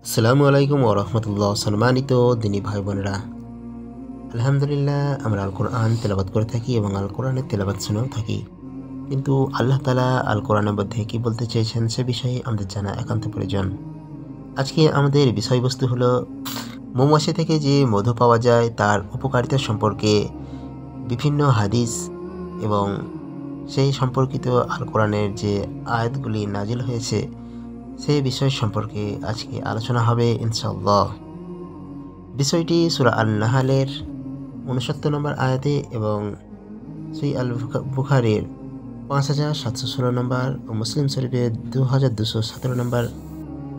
আসসালামু আলাইকুম ওয়া রাহমাতুল্লাহ। সম্মানিত দিনী ভাই বোনেরা, আলহামদুলিল্লাহ আমরা আল কোরআন তেলাওয়াত করে থাকি এবং আল কোরআনের তেলাওয়াত শুনেও থাকি। কিন্তু আল্লাহ তাআলা আল কোরআনের মধ্যে কি বলতে চেয়েছেন সে বিষয়ে আমাদের জানা একান্ত প্রয়োজন। আজকে আমাদের বিষয়বস্তু হলো মৌমাছি থেকে যে মধু পাওয়া যায় তার উপকারিতা সম্পর্কে বিভিন্ন হাদিস এবং সেই সম্পর্কিত আল কোরআনের যে আয়াতগুলি নাজিল হয়েছে সেই বিষয় সম্পর্কে আজকে আলোচনা হবে ইনশাআল্লাহ। বিষয়টি সূরা আন-নাহলের ৬৯ নম্বর আয়াতে এবং সহিহ আল বুখারীর ৫৭১৬ নম্বর ও মুসলিম শরীফের ২২১৭ নম্বর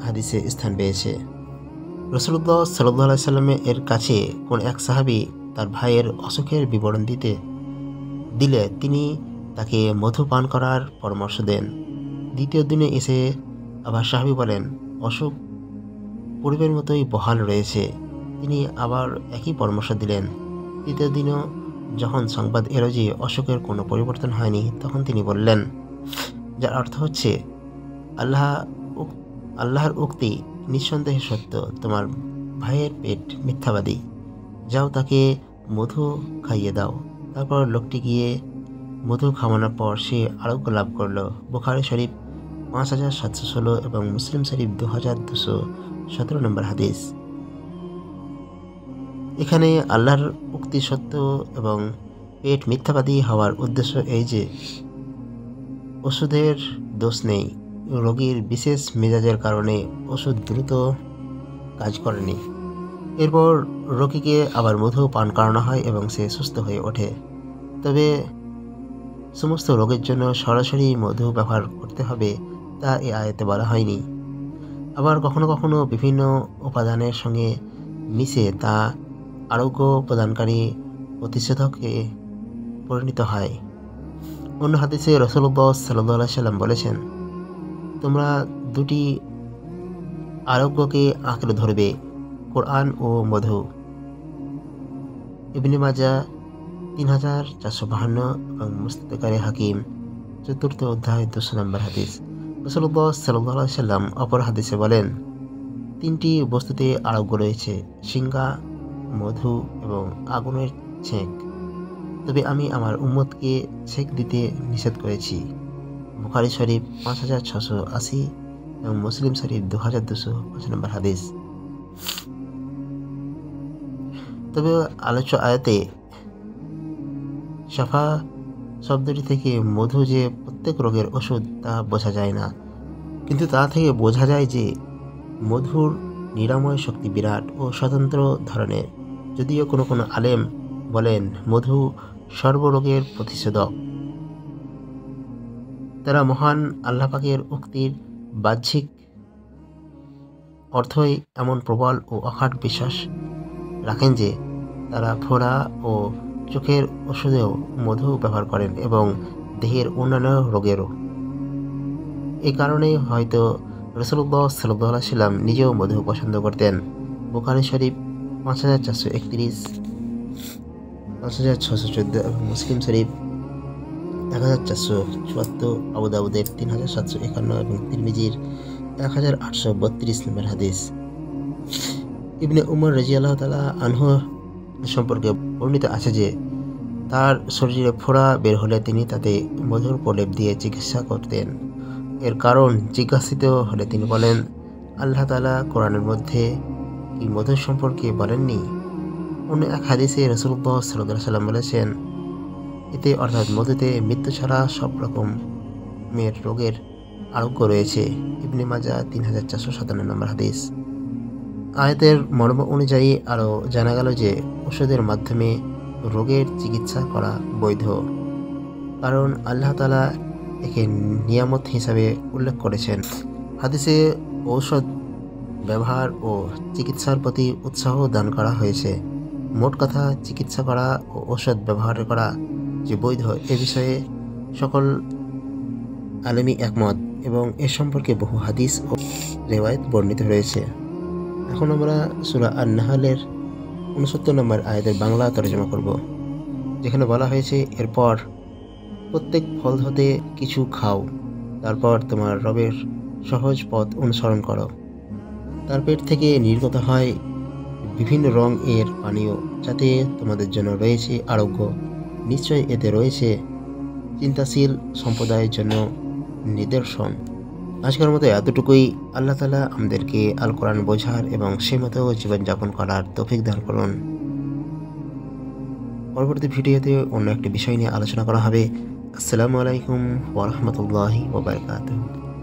হাদিসে স্থান পেয়েছে। রাসূলুল্লাহ সাল্লাল্লাহু আলাইহি সাল্লামের এর কাছে কোন এক সাহাবী তার ভাইয়ের অসুখের বিবরণ দিলে তিনি তাকে মধু পান করার পরামর্শ দেন। দ্বিতীয় দিনে এসে আবার সাহাবী বলেন, অসুখ পূর্বের মতোই বহাল রয়েছে। তিনি আবার একই পরামর্শ দিলেন। তৃতীয় দিনও যখন সংবাদ এলো যে অসুখের কোনো পরিবর্তন হয়নি, তখন তিনি বললেন, যার অর্থ হচ্ছে আল্লাহর উক্তি নিঃসন্দেহে সত্য, তোমার ভাইয়ের পেট মিথ্যাবাদী, যাও তাকে মধু খাইয়ে দাও। তারপর লোকটি গিয়ে মধু খাওয়ানোর পর সে আরোগ্য লাভ করল। বুখারী শরীফ ৫৭১৬ এবং মুসলিম শরীফ ২২১৭ নম্বর হাদিস। এখানে আল্লাহর উক্তি সত্য এবং পেট মিথ্যাবাদী হওয়ার উদ্দেশ্য এই যে ওষুধের দোষ নেই, রোগীর বিশেষ মেজাজের কারণে ওষুধ দ্রুত কাজ করেনি। এরপর রোগীকে আবার মধু পান করানো হয় এবং সে সুস্থ হয়ে ওঠে। তবে সমস্ত রোগের জন্য সরাসরি মধু ব্যবহার করতে হবে তা এই আয়াতে বলা হয়নি। আবার কখনো কখনো বিভিন্ন উপাদানের সঙ্গে মিশে তা আরোগ্য প্রদানকারী প্রতিষেধকে পরিণত হয়। অন্য হাদিসে রাসূলুল্লাহ সাল্লাল্লাহু আলাইহি সাল্লাম বলেছেন, তোমরা দুটি আরোগ্যকে আঁকড়ে ধরবে, কোরআন ও মধু। ইবনে মাজাহ ৩৪৫২ এবং মুস্তাদরাকে হাকিম ৪র্থ অধ্যায় ২০০ নম্বর হাদিস। রাসূলুল্লাহ সাল্লাল্লাহু আলাইহি সাল্লাম অপর হাদিসে বলেন, তিনটি বস্তুতে আরোগ্য রয়েছে, সিংহা, মধু এবং আগুনের ছেঁক। তবে আমি আমার উম্মতকে ছেঁক দিতে নিষেধ করেছি। বুখারী শরীফ ৫৬৮০ এবং মুসলিম শরীফ ২২০৫ নম্বর হাদিস। তবে আলোচ্য আয়াতে শাফা শব্দটি থেকে মধু যে প্রত্যেক রোগের ওষুধ তা বোঝা যায় না, কিন্তু তা থেকে বোঝা যায় যে মধুর নিরাময় শক্তি বিরাট ও স্বতন্ত্র ধরনের। যদিও কোনো কোনো আলেম বলেন মধু সর্বরোগের প্রতিষেধক। তারা মহান আল্লাহ পাকের উক্তির বাহ্যিক অর্থই এমন প্রবল ও অগাধ বিশ্বাস রাখেন যে তারা ফোড়া ও চোখের ওষুধেও মধু ব্যবহার করেন এবং দেহের অন্যান্য রোগেরও। এই কারণেই হয়তো রাসূলুল্লাহ সাল্লাল্লাহু আলাইহি সাল্লাম নিজেও মধু পছন্দ করতেন। বুখারী শরীফ ৫৪৩১, ৫৬১৪ এবং মুসলিম শরীফ ১৪৭৪, আবু দাউদের ৩৭৫১ এবং তিরমিজির ১৮৩২ নম্বর হাদিস। ইবনে উমর রাদিয়াল্লাহু তাআলা আনহু সম্পর্কে বর্ণিত আছে যে তার শরীরে ফোড়া বের হলে তিনি তাতে মধুর প্রলেপ দিয়ে চিকিৎসা করতেন। এর কারণ জিজ্ঞাসিত হলে তিনি বলেন, আল্লাহ তাআলা কোরআনের মধ্যে কি মধু সম্পর্কে বলেননি? অন্য এক হাদিসে রাসূলুল্লাহ সাল্লাল্লাহু আলাইহি সাল্লাম বলেছেন, এতে অর্থাৎ মধুতে মৃত্যু ছাড়া সব রকমের রোগের আরোগ্য রয়েছে। ইবনে মাজাহ ৩৪৫৭ নম্বর হাদিস। আয়াতের মর্ম অনুযায়ী আরও জানা গেল যে ওষুধের মাধ্যমে রোগের চিকিৎসা করা বৈধ, কারণ আল্লাহ তাআলা একে নিয়ামত হিসাবে উল্লেখ করেছেন। হাদিসে ঔষধ ব্যবহার ও চিকিৎসার প্রতি উৎসাহ দান করা হয়েছে। মোট কথা, চিকিৎসা করা ও ঔষধ ব্যবহার করা যে বৈধ এ বিষয়ে সকল আলেমই একমত এবং এ সম্পর্কে বহু হাদিস ও রিওয়ায়াত বর্ণিত রয়েছে। এখন আমরা সূরা আন-নাহলের ৬৯ নম্বর আয়াতের বাংলা তরজমা করব, যেখানে বলা হয়েছে, এরপর প্রত্যেক ফল হতে কিছু খাও, তারপর তোমার রবের সহজ পথ অনুসরণ করো। তার পেট থেকে নির্গত হয় বিভিন্ন রং এর পানীয়, যাতে তোমাদের জন্য রয়েছে আরোগ্য। নিশ্চয় এতে রয়েছে চিন্তাশীল সম্প্রদায়ের জন্য নিদর্শন। আজকের মতো এতটুকুই। আল্লাহ তাআলা আমাদেরকে আল কোরআন বোঝার এবং সে মতো জীবনযাপন করার তৌফিক দান করুন। পরবর্তী ভিডিওতে অন্য একটি বিষয় নিয়ে আলোচনা করা হবে। আসসালামু আলাইকুম ওয়া রাহমাতুল্লাহি ওয়া বারাকাতুহু।